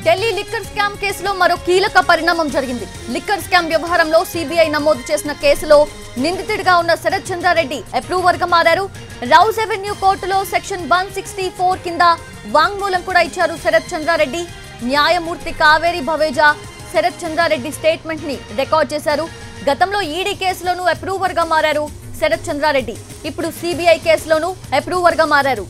Delhi liquor scam కేసులో మరో కీలక పరిణామం జరిగింది. లిక్కర్ స్కామ్ వ్యవహారంలో సిబిఐ నమోదు చేసిన కేసులో నిందితుడిగా ఉన్న శరత్ చంద్రారెడ్డి అప్రూవర్ గా మారారు. రౌస్ అవెన్యూ కోర్టులో సెక్షన్ 164 కింద వాంగ్మూలం కూడా ఇచ్చారు శరత్ చంద్రారెడ్డి. న్యాయమూర్తి కావేరి భవేజా శరత్ చంద్రారెడ్డి స్టేట్మెంట్ ని రికార్డ్ చేశారు. గతంలో ఈడీ కేసులోనూ అప్రూవర్ గా మారారు శరత్ చంద్రారెడ్డి. ఇప్పుడు సిబిఐ కేసులోనూ అప్రూవర్ గా మారారు.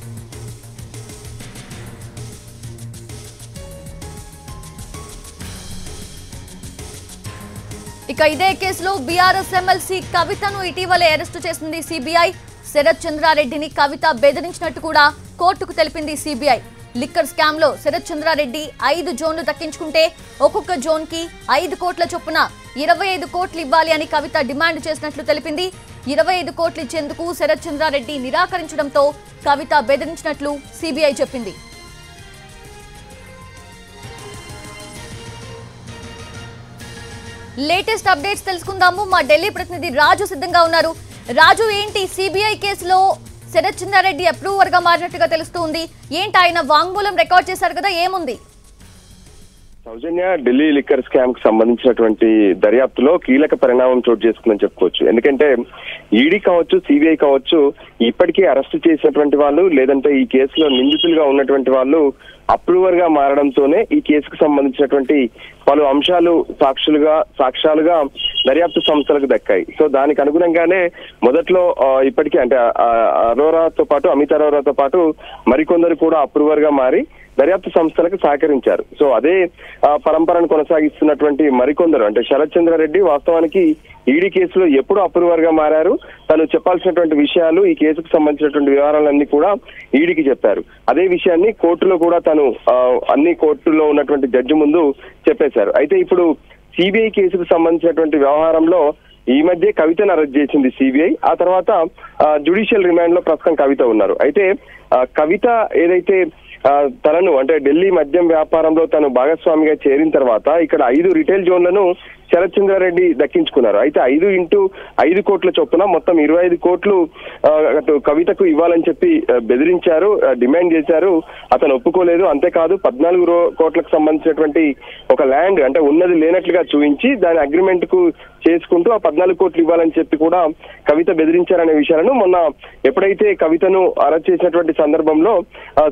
ఇక ఇదే కేసులో బీఆర్ఎస్ ఎమ్మెల్సీ కవితను ఇటీవలే అరెస్టు చేసింది సిబిఐ. శరత్ చంద్రారెడ్డిని కవిత బెదిరించినట్టు కూడా కోర్టుకు తెలిపింది సిబిఐ. లిక్కర్ స్కామ్ లో శరత్ చంద్రారెడ్డి 5 జోన్లు దక్కించుకుంటే ఒక్కొక్క జోన్ కి 5 కోట్ల చొప్పున 25 కోట్లు ఇవ్వాలి అని కవిత డిమాండ్ చేసినట్లు తెలిపింది. 25 కోట్లు ఇచ్చేందుకు శరత్ చంద్రారెడ్డి నిరాకరించడంతో కవిత బెదిరించినట్లు సిబిఐ చెప్పింది. లేటెస్ట్ అప్డేట్స్ తెలుసుకుందాము. మా ఢిల్లీ ప్రతినిధి రాజు సిద్ధంగా ఉన్నారు. రాజు, ఏంటి సిబిఐ కేసులో శరత్ చంద్రారెడ్డి అప్రూవర్ గా మారినట్టుగా తెలుస్తుంది. ఏంటి ఆయన వాంగ్మూలం రికార్డ్ చేశారు కదా, ఏముంది? సౌజన్య, ఢిల్లీ లిక్కర్ స్కామ్ కు సంబంధించినటువంటి దర్యాప్తులో కీలక పరిణామం చోటు చేసుకుందని చెప్పుకోవచ్చు. ఎందుకంటే ఈడీ కావచ్చు, సిబిఐ కావచ్చు, ఇప్పటికే అరెస్టు చేసినటువంటి వాళ్ళు లేదంటే ఈ కేసులో నిందితులుగా ఉన్నటువంటి వాళ్ళు అప్రూవర్ గా మారడంతోనే ఈ కేసుకు సంబంధించినటువంటి పలు అంశాలు సాక్ష్యాలుగా దర్యాప్తు సంస్థలకు దక్కాయి. సో దానికి అనుగుణంగానే మొదట్లో ఇప్పటికే అంటే అరోరాతో పాటు అమిత్ అరోరాతో పాటు మరికొందరు కూడా అప్రూవర్ గా మారి దర్యాప్తు సంస్థలకు సహకరించారు. సో అదే పరంపరను కొనసాగిస్తున్నటువంటి మరికొందరు అంటే శరత్ చంద్రారెడ్డి వాస్తవానికి ఈడీ కేసులో ఎప్పుడు అప్రూవర్ గా మారారు, తను చెప్పాల్సినటువంటి విషయాలు, ఈ కేసుకు సంబంధించినటువంటి వ్యవహారాలన్నీ కూడా ఈడీకి చెప్పారు. అదే విషయాన్ని కోర్టులో కూడా తను అన్ని కోర్టులో ఉన్నటువంటి జడ్జి ముందు చెప్పేశారు. అయితే ఇప్పుడు సిబిఐ కేసుకు సంబంధించినటువంటి వ్యవహారంలో ఈ మధ్య కవితను అరెస్ట్ చేసింది సిబిఐ. ఆ తర్వాత జ్యుడిషియల్ రిమాండ్ లో ప్రస్తుతం కవిత ఉన్నారు. అయితే కవిత ఏదైతే తనను అంటే ఢిల్లీ మద్యం వ్యాపారంలో తను భాగస్వామిగా చేరిన తర్వాత ఇక్కడ 5 రిటైల్ జోన్లను శరత్ చంద్రారెడ్డి దక్కించుకున్నారు. అయితే 5 కోట్ల చొప్పున మొత్తం 25 కోట్లు కవితకు ఇవ్వాలని చెప్పి బెదిరించారు, డిమాండ్ చేశారు. అతను ఒప్పుకోలేదు. అంతేకాదు 14 కోట్లకు సంబంధించినటువంటి ఒక ల్యాండ్ అంటే ఉన్నది లేనట్లుగా చూపించి దాని అగ్రిమెంట్ కు చేసుకుంటూ ఆ 14 కోట్లు ఇవ్వాలని చెప్పి కూడా కవిత బెదిరించారనే విషయాలను మొన్న ఎప్పుడైతే కవితను అరెస్ట్ చేసినటువంటి సందర్భంలో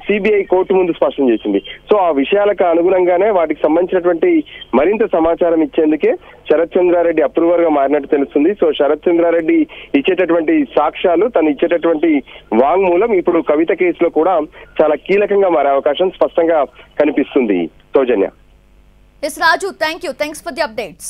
సిబిఐ కోర్టు ముందు స్పష్టం చేసింది. సో ఆ విషయాలకు అనుగుణంగానే వాటికి సంబంధించినటువంటి మరింత సమాచారం ఇచ్చేందుకే శరత్ చంద్రారెడ్డి అప్రూవర్ గా మారినట్టు తెలుస్తుంది. సో శరత్ చంద్రారెడ్డి ఇచ్చేటటువంటి సాక్ష్యాలు, తను ఇచ్చేటటువంటి వాంగ్మూలం ఇప్పుడు కవిత కేసులో కూడా చాలా కీలకంగా మారే అవకాశం స్పష్టంగా కనిపిస్తుంది. Sowjanya. S Raju, thanks for the updates.